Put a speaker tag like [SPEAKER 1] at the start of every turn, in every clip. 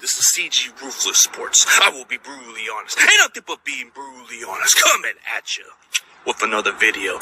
[SPEAKER 1] This is CG Ruthless Sports. I will be brutally honest. Ain't nothing but being brutally honest. Coming at you with another video.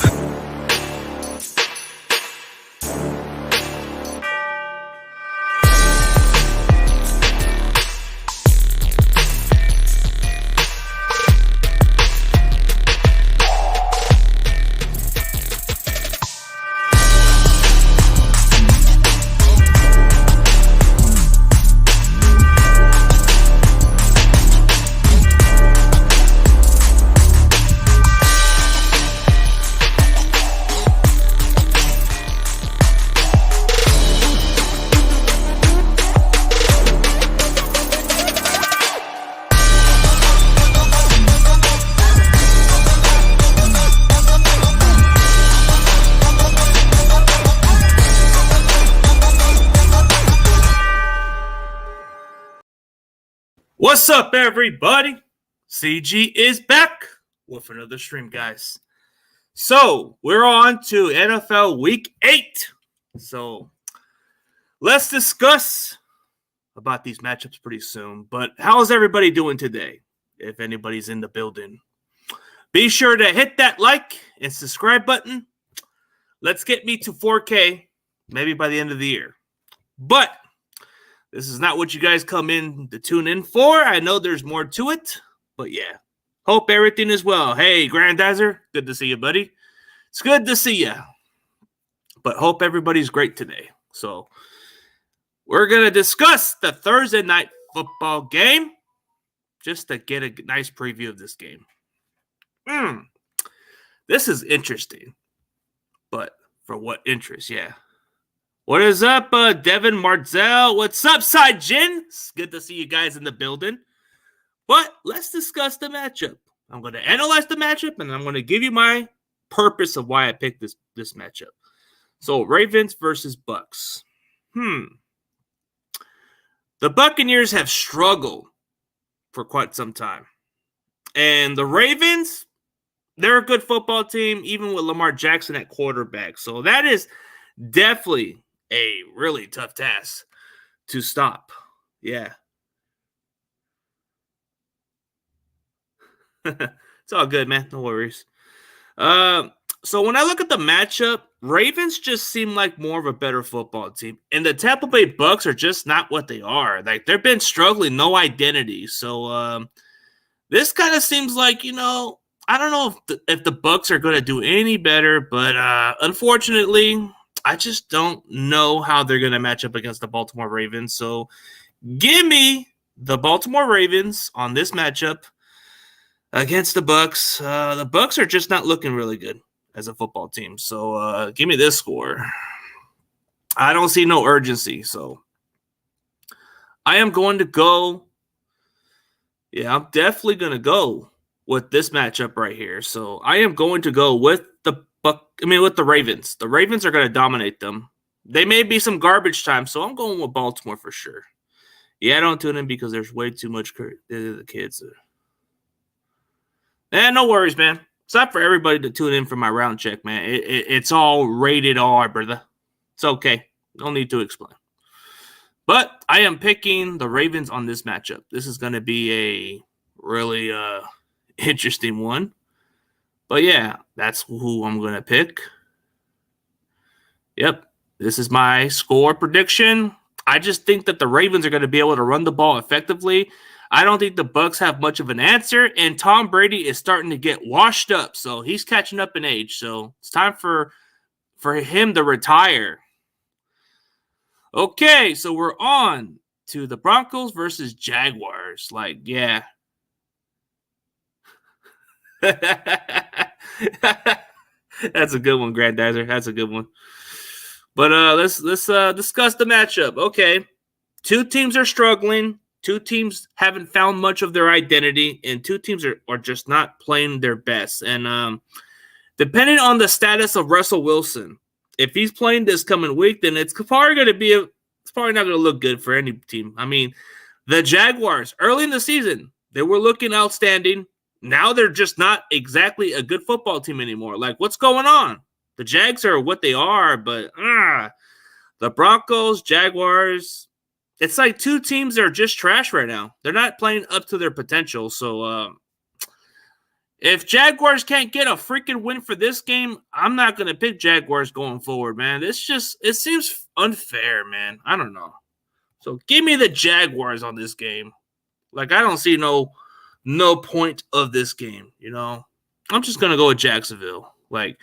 [SPEAKER 2] What's up, everybody? CG is back with another stream, guys. So, we're on to NFL Week 8. So, let's discuss about these matchups pretty soon. But how's everybody doing today, if anybody's in the building? Be sure to hit that like and subscribe button. Let's get me to 4K, maybe by the end of the year. But this is not what you guys come in to tune in for. I know there's more to it, but yeah. Hope everything is well. Hey, Grandizer, good to see you, buddy. It's good to see you. But hope everybody's great today. So, we're going to discuss the Thursday night football game just to get a nice preview of this game. This is interesting. But for what interest, yeah. What is up, Devin Marzel? What's up, Saijin? It's good to see you guys in the building. But let's discuss the matchup. I'm going to analyze the matchup, and I'm going to give you my purpose of why I picked this matchup. So, Ravens versus Bucks. The Buccaneers have struggled for quite some time. And the Ravens, they're a good football team, even with Lamar Jackson at quarterback. So, that is definitely a really tough task to stop. Yeah. It's all good, man. No worries. So when I look at the matchup, Ravens just seem like more of a better football team. And the Tampa Bay Bucks are just not what they are. Like, they've been struggling, no identity. So this kind of seems like, I don't know if the Bucks are going to do any better, but unfortunately, I just don't know how they're going to match up against the Baltimore Ravens. So give me the Baltimore Ravens on this matchup against the Bucks. The Bucks are just not looking really good as a football team. So give me this score. I don't see no urgency. So I am going to go. Yeah, I'm definitely going to go with this matchup right here. So I am going to go with with the Ravens. The Ravens are going to dominate them. They may be some garbage time, so I'm going with Baltimore for sure. Yeah, I don't tune in because there's way too much the kids. No worries, man. It's not for everybody to tune in for my round check, man. It's all rated R, brother. It's okay. No need to explain. But I am picking the Ravens on this matchup. This is going to be a really interesting one. But yeah, that's who I'm going to pick. Yep, this is my score prediction. I just think that the Ravens are going to be able to run the ball effectively. I don't think the Bucks have much of an answer, and Tom Brady is starting to get washed up, so he's catching up in age. So it's time for him to retire. Okay, so we're on to the Broncos versus Jaguars. Like, yeah. That's a good one, Grandizer. That's a good one. But let's discuss the matchup. Okay, two teams are struggling. Two teams haven't found much of their identity, and two teams are just not playing their best. And depending on the status of Russell Wilson, if he's playing this coming week, then it's probably not going to look good for any team. I mean, the Jaguars early in the season, they were looking outstanding. Now they're just not exactly a good football team anymore. Like, what's going on? The Jags are what they are, but the Broncos, Jaguars, it's like two teams that are just trash right now. They're not playing up to their potential. So if Jaguars can't get a freaking win for this game, I'm not going to pick Jaguars going forward, man. It seems unfair, man. I don't know. So give me the Jaguars on this game. Like, I don't see no point of this game, you know. I'm just going to go with Jacksonville. Like,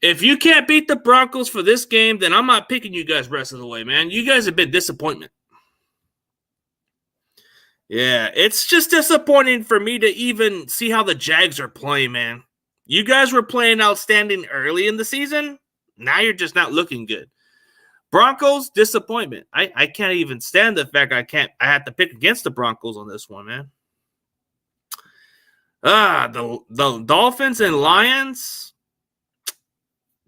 [SPEAKER 2] if you can't beat the Broncos for this game, then I'm not picking you guys rest of the way, man. You guys have been disappointment. Yeah, it's just disappointing for me to even see how the Jags are playing, man. You guys were playing outstanding early in the season. Now you're just not looking good. Broncos, disappointment. I can't even stand the fact I have to pick against the Broncos on this one, man. The Dolphins and Lions.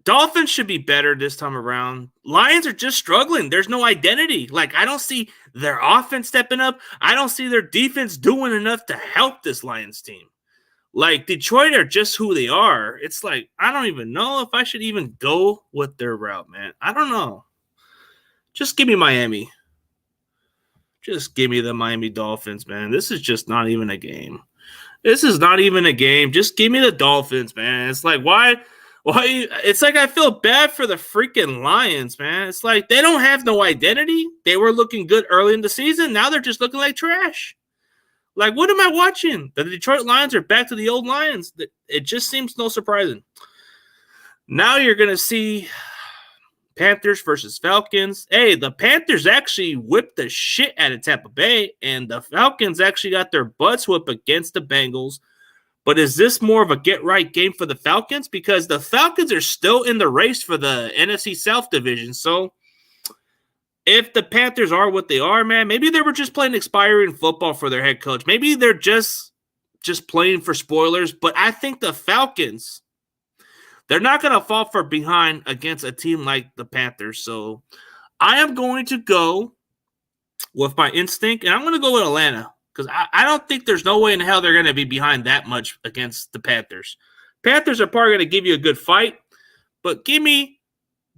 [SPEAKER 2] Dolphins should be better this time around. Lions are just struggling. There's no identity. Like, I don't see their offense stepping up. I don't see their defense doing enough to help this Lions team. Like, Detroit are just who they are. It's like, I don't even know if I should even go with their route, man. I don't know. Just give me Miami. Just give me the Miami Dolphins, man. This is just not even a game. This is not even a game. Just give me the Dolphins, man. It's like, why? It's like I feel bad for the freaking Lions, man. It's like they don't have no identity. They were looking good early in the season. Now they're just looking like trash. Like, what am I watching? The Detroit Lions are back to the old Lions. It just seems no surprising. Now you're going to see Panthers versus Falcons. Hey, the Panthers actually whipped the shit out of Tampa Bay, and the Falcons actually got their butts whipped against the Bengals. But is this more of a get-right game for the Falcons? Because the Falcons are still in the race for the NFC South division. So if the Panthers are what they are, man, maybe they were just playing expiring football for their head coach. Maybe they're just playing for spoilers. But I think the Falcons, they're not going to fall for behind against a team like the Panthers. So I am going to go with my instinct, and I'm going to go with Atlanta. Because I don't think there's no way in hell they're going to be behind that much against the Panthers. Panthers are probably going to give you a good fight, but give me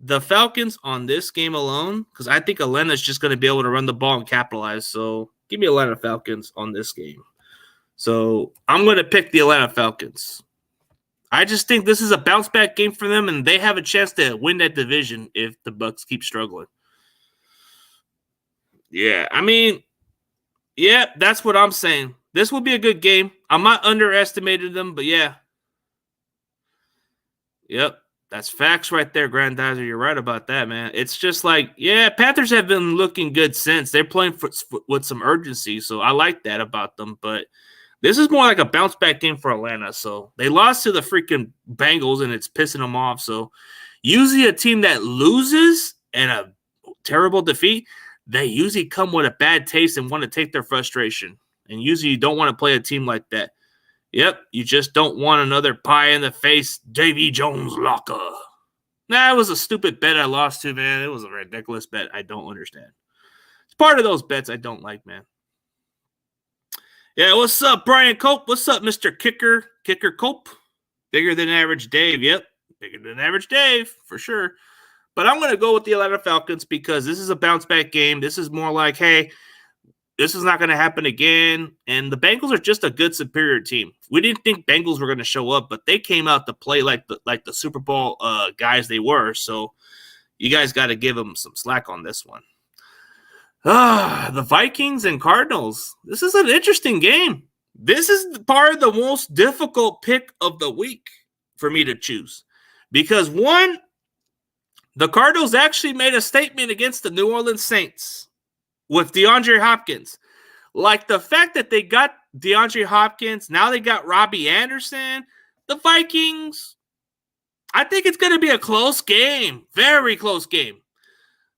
[SPEAKER 2] the Falcons on this game alone because I think Atlanta's just going to be able to run the ball and capitalize. So give me Atlanta Falcons on this game. So I'm going to pick the Atlanta Falcons. I just think this is a bounce-back game for them, and they have a chance to win that division if the Bucs keep struggling. Yeah, I mean – yeah, that's what I'm saying. This will be a good game. I'm not underestimating them, but yeah. Yep, that's facts right there, Grandizer. You're right about that, man. It's just like, yeah, Panthers have been looking good since. They're playing with some urgency, so I like that about them. But this is more like a bounce-back game for Atlanta. So they lost to the freaking Bengals, and it's pissing them off. So usually a team that loses and a terrible defeat – they usually come with a bad taste and want to take their frustration. And usually you don't want to play a team like that. Yep, you just don't want another pie-in-the-face Davy Jones locker. Nah, it was a stupid bet I lost to, man. It was a ridiculous bet I don't understand. It's part of those bets I don't like, man. Yeah, what's up, Brian Cope? What's up, Mr. Kicker Cope? Bigger than average Dave. Yep, bigger than average Dave, for sure. But I'm going to go with the Atlanta Falcons because this is a bounce-back game. This is more like, hey, this is not going to happen again. And the Bengals are just a good, superior team. We didn't think Bengals were going to show up, but they came out to play like the Super Bowl guys they were. So you guys got to give them some slack on this one. The Vikings and Cardinals. This is an interesting game. This is part of the most difficult pick of the week for me to choose. Because one, the Cardinals actually made a statement against the New Orleans Saints with DeAndre Hopkins. Like the fact that they got DeAndre Hopkins, now they got Robbie Anderson. The Vikings, I think it's going to be a close game, very close game.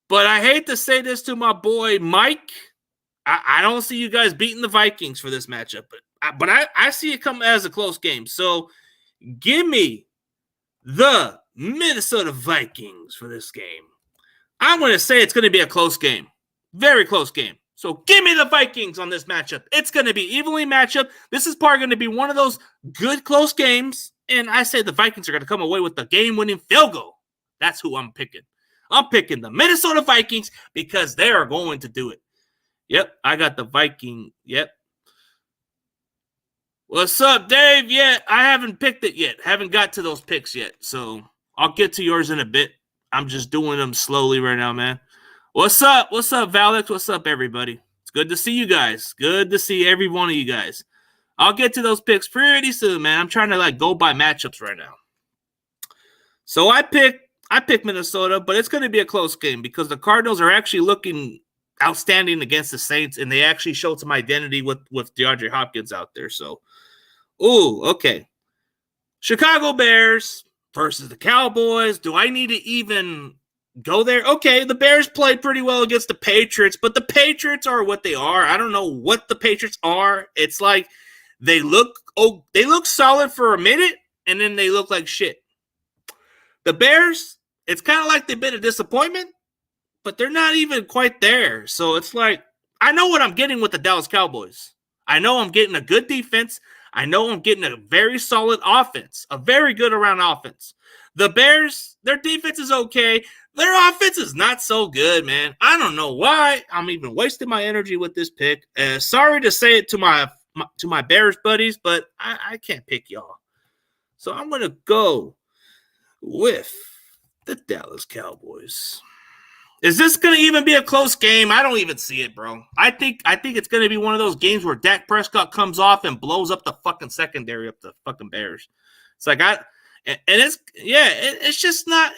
[SPEAKER 2] But I hate to say this to my boy Mike. I don't see you guys beating the Vikings for this matchup, but I see it come as a close game. So give me the Minnesota Vikings for this game. I'm going to say it's going to be a close game. Very close game. So give me the Vikings on this matchup. It's going to be evenly matched up. This is probably going to be one of those good close games. And I say the Vikings are going to come away with the game-winning field goal. That's who I'm picking. I'm picking the Minnesota Vikings because they are going to do it. Yep, I got the Viking. Yep. What's up, Dave? Yeah, I haven't picked it yet. Haven't got to those picks yet. So I'll get to yours in a bit. I'm just doing them slowly right now, man. What's up? What's up, Valix? What's up, everybody? It's good to see you guys. Good to see every one of you guys. I'll get to those picks pretty soon, man. I'm trying to go by matchups right now. So I picked Minnesota, but it's going to be a close game because the Cardinals are actually looking outstanding against the Saints, and they actually showed some identity with DeAndre Hopkins out there. So, okay. Chicago Bears versus the Cowboys. Do I need to even go there? Okay, the Bears played pretty well against the Patriots, but the Patriots are what they are. I don't know what the Patriots are. It's like they look solid for a minute, and then they look like shit. The Bears, it's kind of like they've been a disappointment, but they're not even quite there. So it's like, I know what I'm getting with the Dallas Cowboys. I know I'm getting a good defense. I know I'm getting a very solid offense, a very good around offense. The Bears, their defense is okay. Their offense is not so good, man. I don't know why I'm even wasting my energy with this pick. Sorry to say it to my Bears buddies, but I can't pick y'all. So I'm going to go with the Dallas Cowboys. Is this going to even be a close game? I don't even see it, bro. I think it's going to be one of those games where Dak Prescott comes off and blows up the fucking secondary of the fucking Bears. It's like it's just not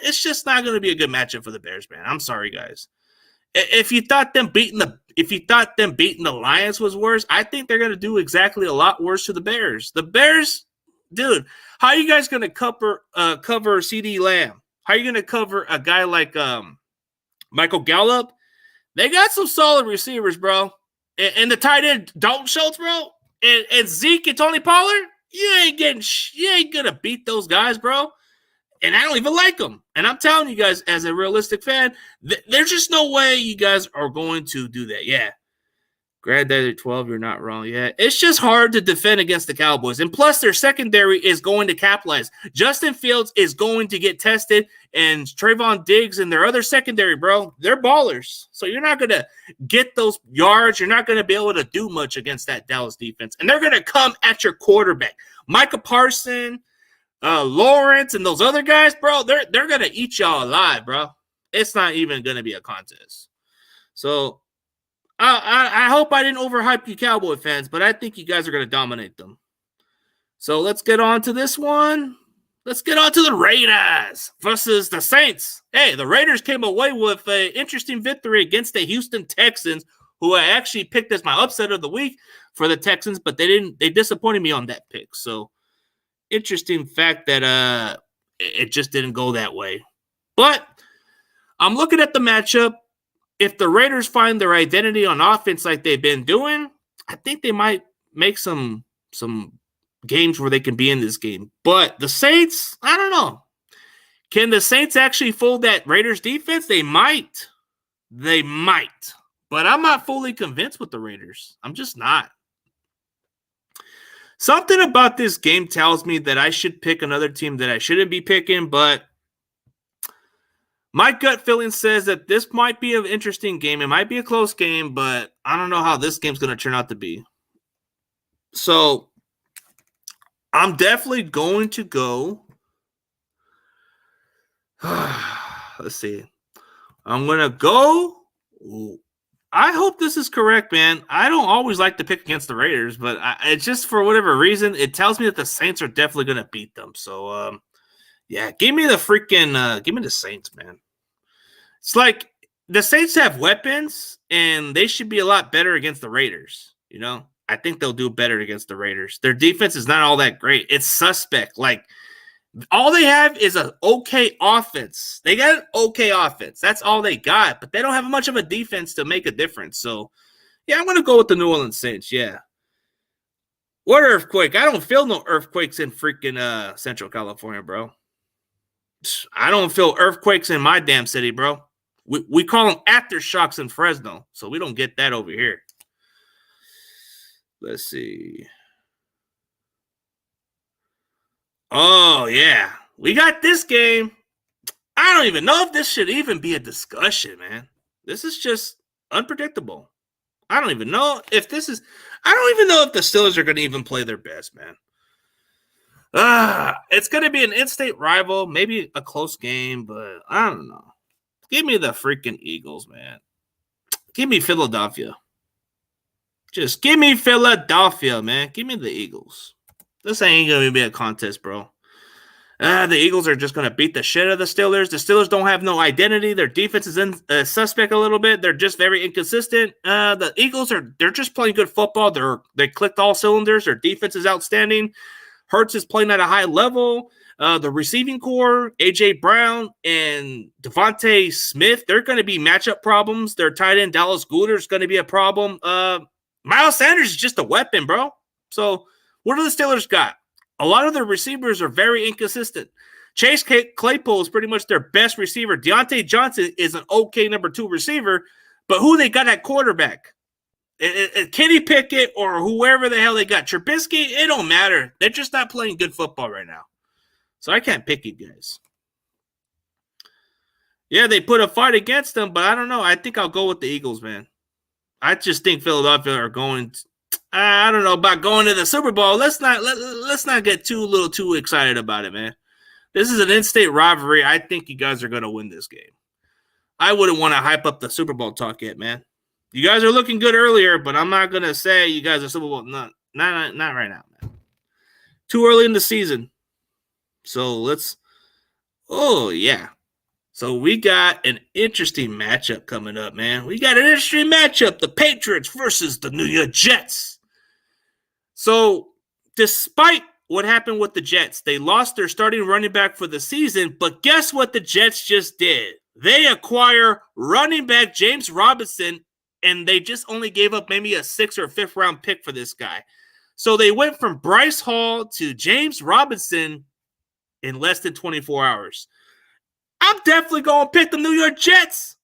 [SPEAKER 2] going to be a good matchup for the Bears, man. I'm sorry, guys. If you thought them beating the Lions was worse, I think they're going to do exactly a lot worse to the Bears. The Bears, dude, how are you guys going to cover CeeDee Lamb? How are you going to cover a guy like Michael Gallup? They got some solid receivers, bro. And the tight end, Dalton Schultz, bro. And Zeke and Tony Pollard, you ain't going to beat those guys, bro. And I don't even like them. And I'm telling you guys, as a realistic fan, there's just no way you guys are going to do that. Yeah. Granddaddy 12, you're not wrong. Yeah, it's just hard to defend against the Cowboys. And plus, their secondary is going to capitalize. Justin Fields is going to get tested, and Trayvon Diggs and their other secondary, bro, they're ballers. So you're not going to get those yards. You're not going to be able to do much against that Dallas defense. And they're going to come at your quarterback. Micah Parsons, Lawrence, and those other guys, bro, they're going to eat y'all alive, bro. It's not even going to be a contest. So I hope I didn't overhype you Cowboy fans, but I think you guys are going to dominate them. So let's get on to this one. Let's get on to the Raiders versus the Saints. Hey, the Raiders came away with an interesting victory against the Houston Texans, who I actually picked as my upset of the week for the Texans, but they disappointed me on that pick. So interesting fact that it just didn't go that way. But I'm looking at the matchup. If the Raiders find their identity on offense like they've been doing, I think they might make some games where they can be in this game. But the Saints, I don't know. Can the Saints actually fold that Raiders defense? They might. But I'm not fully convinced with the Raiders. I'm just not. Something about this game tells me that I should pick another team that I shouldn't be picking, but my gut feeling says that this might be an interesting game. It might be a close game, but I don't know how this game's going to turn out to be. So I'm definitely going to go. Let's see. I'm going to go. I hope this is correct, man. I don't always like to pick against the Raiders, but it's just for whatever reason, it tells me that the Saints are definitely going to beat them. So, yeah, give me the Saints, man. It's like the Saints have weapons, and they should be a lot better against the Raiders. You know, I think they'll do better against the Raiders. Their defense is not all that great. It's suspect. Like, all they have is an okay offense. They got an okay offense. That's all they got, but they don't have much of a defense to make a difference. So, yeah, I'm going to go with the New Orleans Saints, yeah. What earthquake? I don't feel no earthquakes in freaking Central California, bro. I don't feel earthquakes in my damn city, bro. We call them aftershocks in Fresno, so we don't get that over here. Let's see. Oh, yeah. We got this game. I don't even know if this should even be a discussion, man. This is just unpredictable. I don't even know if this is. I don't even know if the Steelers are going to even play their best, man. It's going to be an in-state rival, maybe a close game, but I don't know. Give me the freaking Eagles, man. Give me Philadelphia. Just give me Philadelphia, man. Give me the Eagles. This ain't going to be a contest, bro. The Eagles are just going to beat the shit out of the Steelers. The Steelers don't have no identity. Their defense is suspect a little bit. They're just very inconsistent. The Eagles they're just playing good football. They clicked all cylinders. Their defense is outstanding. Hurts is playing at a high level. The receiving core, A.J. Brown and Devontae Smith, they're going to be matchup problems. Their tight end, Dallas Goedert, is going to be a problem. Miles Sanders is just a weapon, bro. So what do the Steelers got? A lot of their receivers are very inconsistent. Chase Claypool is pretty much their best receiver. Deontay Johnson is an okay number 2 receiver, but who they got at quarterback? Kenny Pickett or whoever the hell they got. Trubisky, it don't matter. They're just not playing good football right now. So I can't pick you guys. Yeah, they put a fight against them, but I don't know. I think I'll go with the Eagles, man. I just think Philadelphia are going I don't know about going to the Super Bowl. Let's not get too excited about it, man. This is an in-state rivalry. I think you guys are going to win this game. I wouldn't want to hype up the Super Bowl talk yet, man. You guys are looking good earlier, but I'm not going to say you guys are Super Bowl. Not right now, man. Too early in the season. So let's – oh, yeah. So we got an interesting matchup coming up, man. We got an interesting matchup. The Patriots versus the New York Jets. So despite what happened with the Jets, they lost their starting running back for the season, but guess what the Jets just did? They acquire running back James Robinson, and they just only gave up maybe a 6th or 5th round pick for this guy. So they went from Bryce Hall to James Robinson in less than 24 hours. I'm definitely going to pick the New York Jets.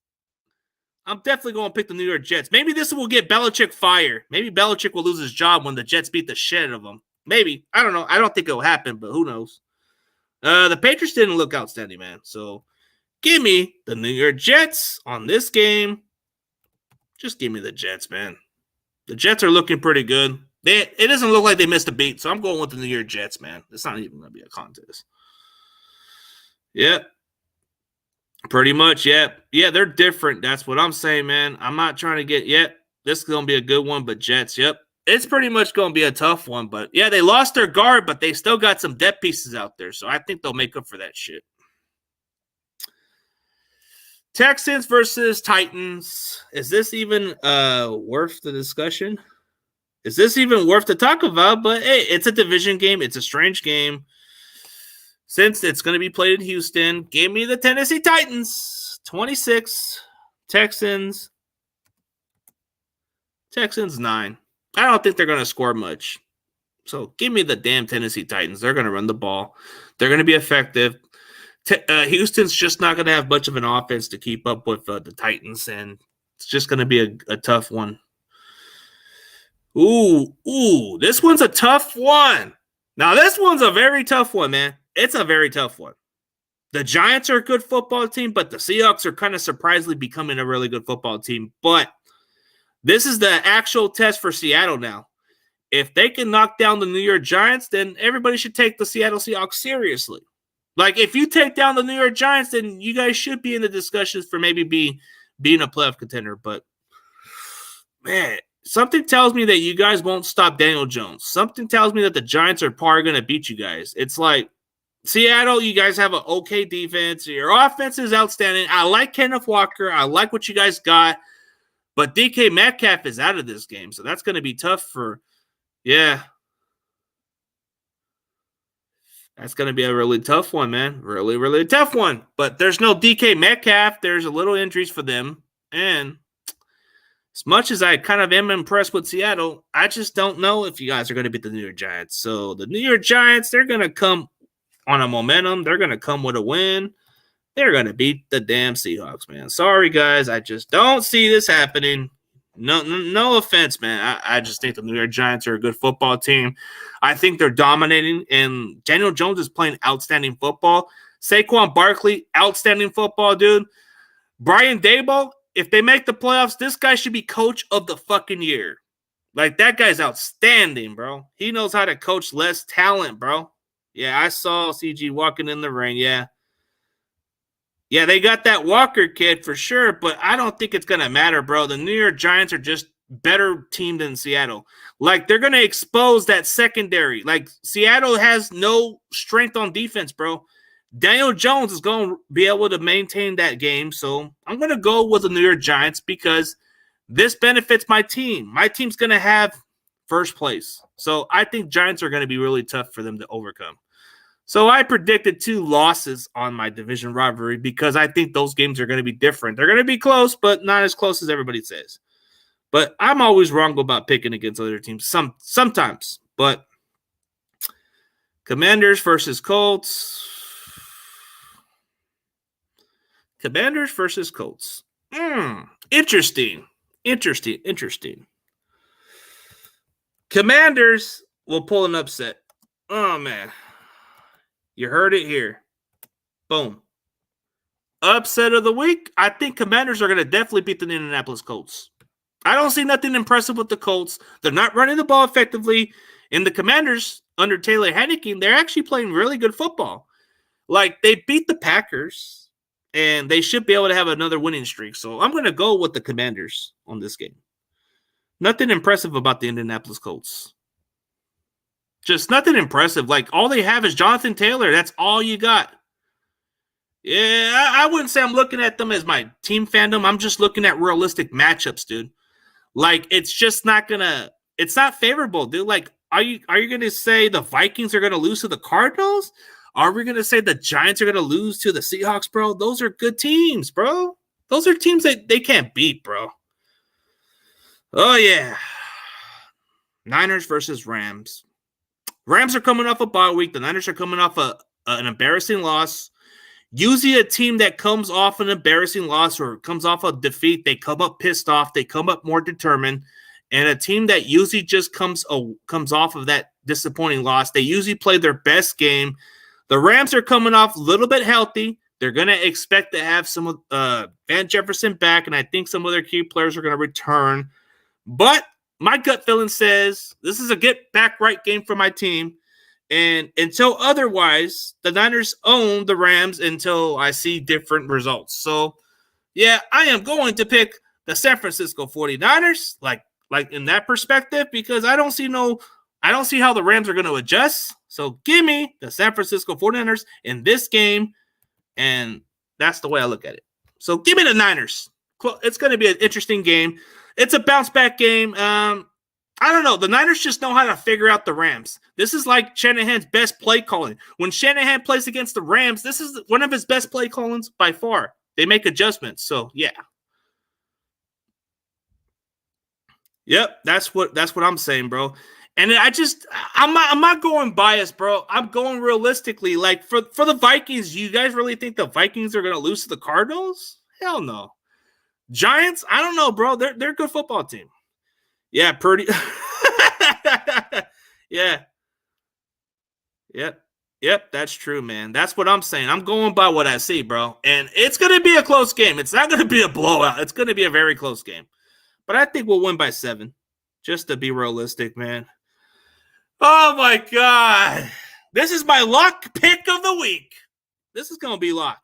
[SPEAKER 2] Maybe this will get Belichick fired. Maybe Belichick will lose his job when the Jets beat the shit out of him. Maybe. I don't know. I don't think it'll happen, but who knows? The Patriots didn't look outstanding, man. So give me the New York Jets on this game. Just give me the Jets, man. The Jets are looking pretty good. It doesn't look like they missed a beat, so I'm going with the New York Jets, man. It's not even going to be a contest. Yep. Pretty much, yeah. Yeah, they're different. That's what I'm saying, man. I'm not trying to get, this is going to be a good one, but Jets, yep. It's pretty much going to be a tough one, but yeah, they lost their guard, but they still got some depth pieces out there, so I think they'll make up for that shit. Texans versus Titans. Is this even worth the discussion? Is this even worth to talk about? But hey, it's a division game. It's a strange game. Since it's going to be played in Houston, give me the Tennessee Titans. 26. Texans 9. I don't think they're going to score much. So give me the damn Tennessee Titans. They're going to run the ball. They're going to be effective. Houston's just not going to have much of an offense to keep up with the Titans, and it's just going to be a tough one. Ooh, this one's a tough one. Now, this one's a very tough one, man. It's a very tough one. The Giants are a good football team, but the Seahawks are kind of surprisingly becoming a really good football team. But this is the actual test for Seattle now. If they can knock down the New York Giants, then everybody should take the Seattle Seahawks seriously. Like, if you take down the New York Giants, then you guys should be in the discussions for maybe being a playoff contender. But, man, something tells me that you guys won't stop Daniel Jones. Something tells me that the Giants are probably going to beat you guys. It's like, Seattle, you guys have an okay defense. Your offense is outstanding. I like Kenneth Walker. I like what you guys got. But DK Metcalf is out of this game, so that's going to be tough for – yeah. That's going to be a really tough one, man. Really, really tough one. But there's no DK Metcalf. There's a little injuries for them. And as much as I kind of am impressed with Seattle, I just don't know if you guys are going to beat the New York Giants. So the New York Giants, they're going to come on a momentum. They're going to come with a win. They're going to beat the damn Seahawks, man. Sorry, guys. I just don't see this happening. No offense, man. I just think the New York Giants are a good football team. I think they're dominating, and Daniel Jones is playing outstanding football. Saquon Barkley, outstanding football, dude. Brian Daboll, if they make the playoffs, this guy should be coach of the fucking year. Like, that guy's outstanding, bro. He knows how to coach less talent, bro. Yeah, I saw CG walking in the rain. Yeah. Yeah, they got that Walker kid for sure, but I don't think it's going to matter, bro. The New York Giants are just better team than Seattle. Like, they're going to expose that secondary. Like, Seattle has no strength on defense, bro. Daniel Jones is going to be able to maintain that game, so I'm going to go with the New York Giants because this benefits my team. My team's going to have first place. So I think Giants are going to be really tough for them to overcome. So I predicted 2 losses on my division rivalry because I think those games are going to be different. They're going to be close, but not as close as everybody says. But I'm always wrong about picking against other teams sometimes. But Commanders versus Colts. Commanders versus Colts. Interesting. Commanders will pull an upset. Oh, man. You heard it here. Boom. Upset of the week. I think Commanders are going to definitely beat the Indianapolis Colts. I don't see nothing impressive with the Colts. They're not running the ball effectively. And the Commanders, under Taylor Heinicke, they're actually playing really good football. Like, they beat the Packers, and they should be able to have another winning streak. So I'm going to go with the Commanders on this game. Nothing impressive about the Indianapolis Colts. Just nothing impressive. Like, all they have is Jonathan Taylor. That's all you got. Yeah, I wouldn't say I'm looking at them as my team fandom. I'm just looking at realistic matchups, dude. Like, it's just not gonna – it's not favorable, dude. Like, are you going to say the Vikings are going to lose to the Cardinals? Are we going to say the Giants are going to lose to the Seahawks, bro? Those are good teams, bro. Those are teams that they can't beat, bro. Oh, yeah. Niners versus Rams. Rams are coming off a bye week. The Niners are coming off an embarrassing loss. Usually a team that comes off an embarrassing loss or comes off a defeat, they come up pissed off. They come up more determined. And a team that usually just comes off of that disappointing loss, they usually play their best game. The Rams are coming off a little bit healthy. They're going to expect to have some Van Jefferson back, and I think some of their key players are going to return. But my gut feeling says this is a get back right game for my team. And until otherwise, the Niners own the Rams until I see different results. So, yeah, I am going to pick the San Francisco 49ers, like in that perspective, because I don't see how the Rams are going to adjust. So give me the San Francisco 49ers in this game, and that's the way I look at it. So give me the Niners. It's going to be an interesting game. It's a bounce-back game. I don't know. The Niners just know how to figure out the Rams. This is like Shanahan's best play calling. When Shanahan plays against the Rams, this is one of his best play callings by far. They make adjustments. So, yeah. Yep, that's what I'm saying, bro. And I'm not going biased, bro. I'm going realistically. Like, for the Vikings, you guys really think the Vikings are going to lose to the Cardinals? Hell no. Giants, I don't know, bro. They're a good football team. Yeah, Purdy. Yeah. Yep, that's true, man. That's what I'm saying. I'm going by what I see, bro. And it's going to be a close game. It's not going to be a blowout. It's going to be a very close game. But I think we'll win by 7, just to be realistic, man. Oh, my God. This is my lock pick of the week. This is going to be lock.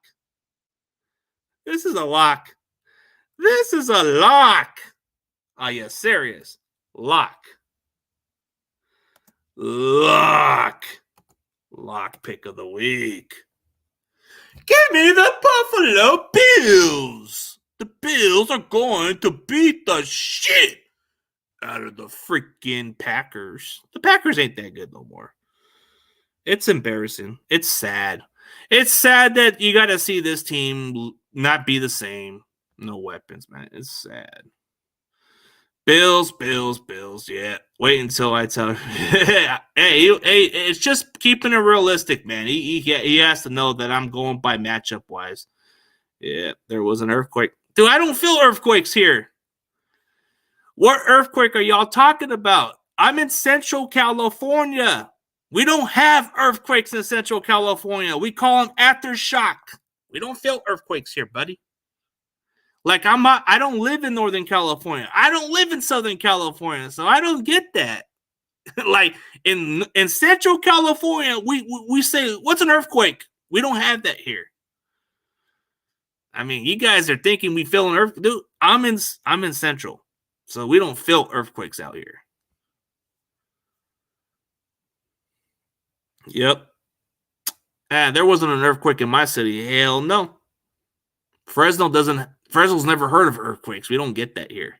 [SPEAKER 2] This is a lock. This is a lock. Oh, yeah, serious. Lock pick of the week. Give me the Buffalo Bills. The Bills are going to beat the shit out of the freaking Packers. The Packers ain't that good no more. It's embarrassing. It's sad. It's sad that you got to see this team not be the same. No weapons, man. It's sad. Bills. Yeah. Wait until I tell you. Hey, it's just keeping it realistic, man. He has to know that I'm going by matchup wise. Yeah, there was an earthquake. Dude, I don't feel earthquakes here. What earthquake are y'all talking about? I'm in Central California. We don't have earthquakes in Central California. We call them aftershock. We don't feel earthquakes here, buddy. Like I don't live in Northern California. I don't live in Southern California, so I don't get that. Like in Central California, we say, what's an earthquake? We don't have that here. I mean, you guys are thinking we feel an earthquake. Dude, I'm in Central, so we don't feel earthquakes out here. Yep. There wasn't an earthquake in my city. Hell no. Fresno's never heard of earthquakes. We don't get that here.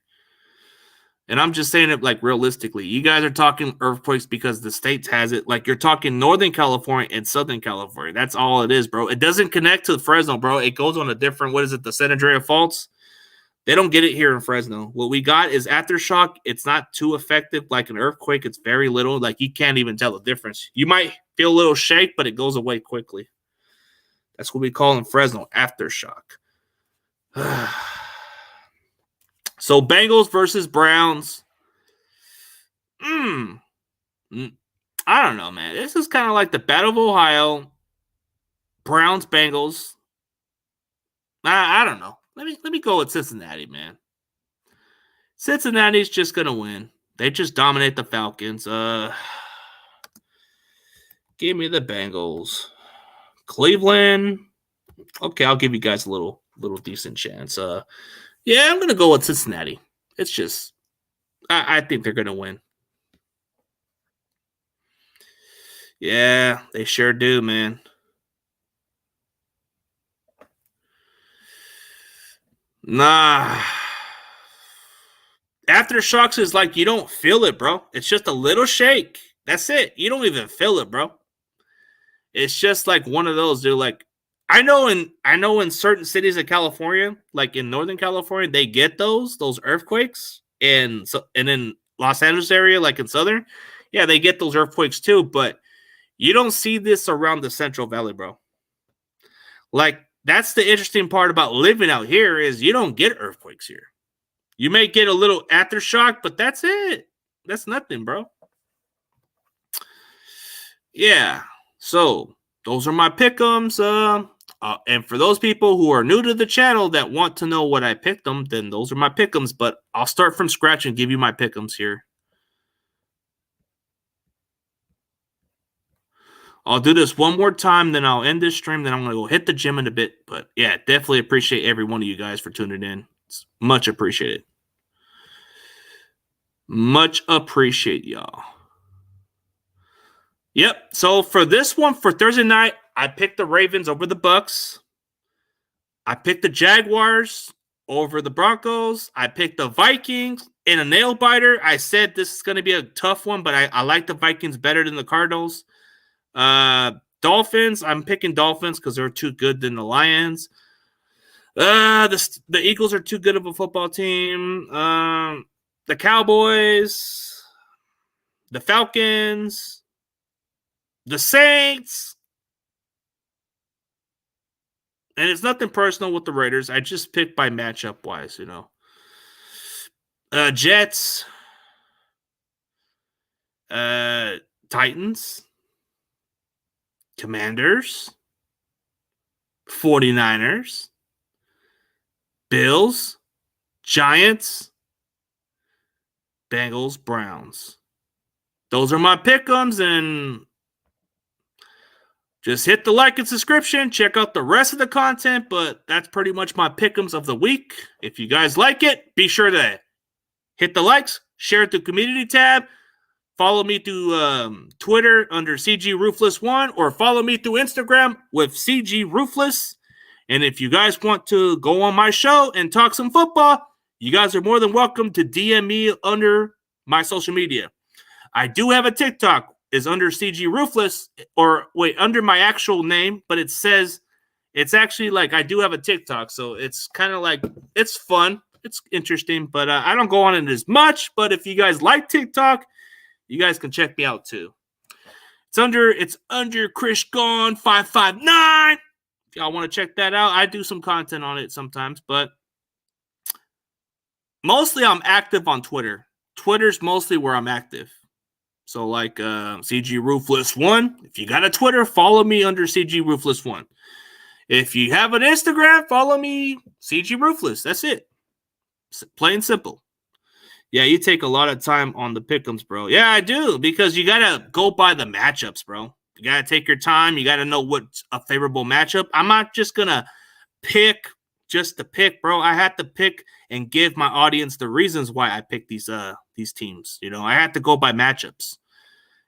[SPEAKER 2] And I'm just saying it like realistically. You guys are talking earthquakes because the States has it. Like you're talking Northern California and Southern California. That's all it is, bro. It doesn't connect to Fresno, bro. It goes on a different, the San Andreas Faults. They don't get it here in Fresno. What we got is aftershock. It's not too effective like an earthquake. It's very little. Like you can't even tell the difference. You might feel a little shake, but it goes away quickly. That's what we call in Fresno, aftershock. So Bengals versus Browns. I don't know, man. This is kind of like the Battle of Ohio. Browns, Bengals. I don't know. Let me go with Cincinnati, man. Cincinnati's just gonna win. They just dominate the Falcons. Give me the Bengals. Cleveland. Okay, I'll give you guys a little decent chance. Yeah, I'm gonna go with Cincinnati. It's just I think they're gonna win. Yeah, they sure do, man. Nah. Aftershocks is like you don't feel it, bro. It's just a little shake. That's it. You don't even feel it, bro. It's just like one of those, dude. Like I know in certain cities of California, like in Northern California, they get those earthquakes, and in Los Angeles area, like in Southern, yeah, they get those earthquakes too. But you don't see this around the Central Valley, bro. Like that's the interesting part about living out here is you don't get earthquakes here. You may get a little aftershock, but that's it. That's nothing, bro. Yeah. So those are my pick'ems. And for those people who are new to the channel that want to know what I picked them, then those are my pick'ems. But I'll start from scratch and give you my pick'ems here. I'll do this one more time, then I'll end this stream. Then I'm going to go hit the gym in a bit. But yeah, definitely appreciate every one of you guys for tuning in. It's much appreciated. Much appreciate y'all. Yep. So for this one, for Thursday night, I picked the Ravens over the Bucks. I picked the Jaguars over the Broncos. I picked the Vikings in a nail biter. I said this is going to be a tough one, but I like the Vikings better than the Cardinals. Dolphins. I'm picking Dolphins because they're too good than the Lions. The Eagles are too good of a football team. The Cowboys. The Falcons. The Saints. And it's nothing personal with the Raiders. I just picked by matchup wise, you know. Jets. Titans. Commanders. 49ers. Bills. Giants. Bengals. Browns. Those are my pick'ems, and just hit the like and subscription. Check out the rest of the content, but that's pretty much my pick'ems of the week. If you guys like it, be sure to hit the likes, share it to the community tab, follow me through Twitter under CG Roofless1, or follow me through Instagram with CG Roofless. And if you guys want to go on my show and talk some football, you guys are more than welcome to DM me under my social media. I do have a TikTok. Is under CG Roofless, or wait, under my actual name, but it says it's actually like I do have a TikTok, so it's kind of like it's fun, it's interesting, but I don't go on it as much. But if you guys like TikTok, you guys can check me out too. It's under Chris Gone 559. If y'all want to check that out, I do some content on it sometimes, but mostly I'm active on Twitter. Twitter's mostly where I'm active. So like CG Roofless1, if you got a Twitter, follow me under CG Roofless1. If you have an Instagram, follow me, CG Ruthless. That's it. Plain simple. Yeah, you take a lot of time on the pick'ems, bro. Yeah, I do, because you gotta go by the matchups, bro. You gotta take your time. You gotta know what's a favorable matchup. I'm not just gonna pick just to pick, bro. I had to pick and give my audience the reasons why I picked these teams. You know, I had to go by matchups.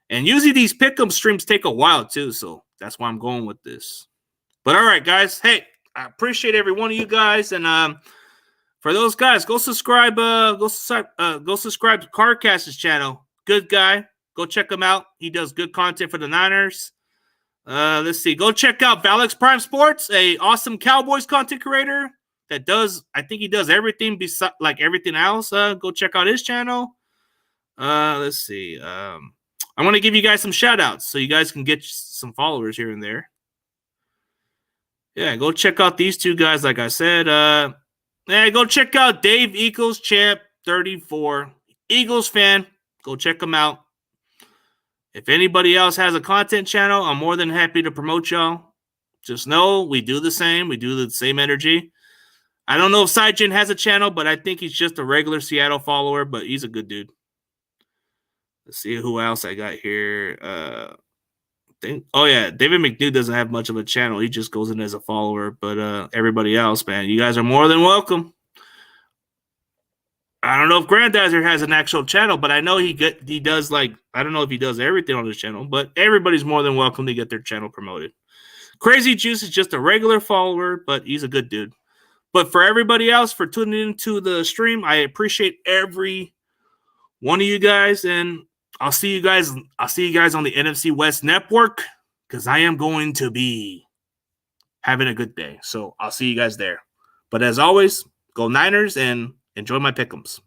[SPEAKER 2] And usually these pick'em streams take a while too, so that's why I'm going with this. But all right, guys. Hey, I appreciate every one of you guys, and for those guys, go subscribe. Go subscribe to Cardcast's channel. Good guy. Go check him out. He does good content for the Niners. Let's see. Go check out Valix Prime Sports, a awesome Cowboys content creator that does. I think he does everything besides like everything else. Go check out his channel. Let's see. I want to give you guys some shout outs so you guys can get some followers here and there. Yeah, go check out these two guys, like I said. Yeah, go check out Dave Eagles Champ 34. Eagles fan. Go check him out. If anybody else has a content channel, I'm more than happy to promote y'all. Just know we do the same. We do the same energy. I don't know if Saijin has a channel, but I think he's just a regular Seattle follower, but he's a good dude. Let's see who else I got here. Oh, yeah, David McNew doesn't have much of a channel. He just goes in as a follower. But everybody else, man, you guys are more than welcome. I don't know if Grandizer has an actual channel, but I know he does, like, I don't know if he does everything on his channel, but everybody's more than welcome to get their channel promoted. Crazy Juice is just a regular follower, but he's a good dude. But for everybody else, for tuning into the stream, I appreciate every one of you guys, and I'll see you guys on the NFC West Network, because I am going to be having a good day. So I'll see you guys there. But as always, go Niners and enjoy my pick'ems.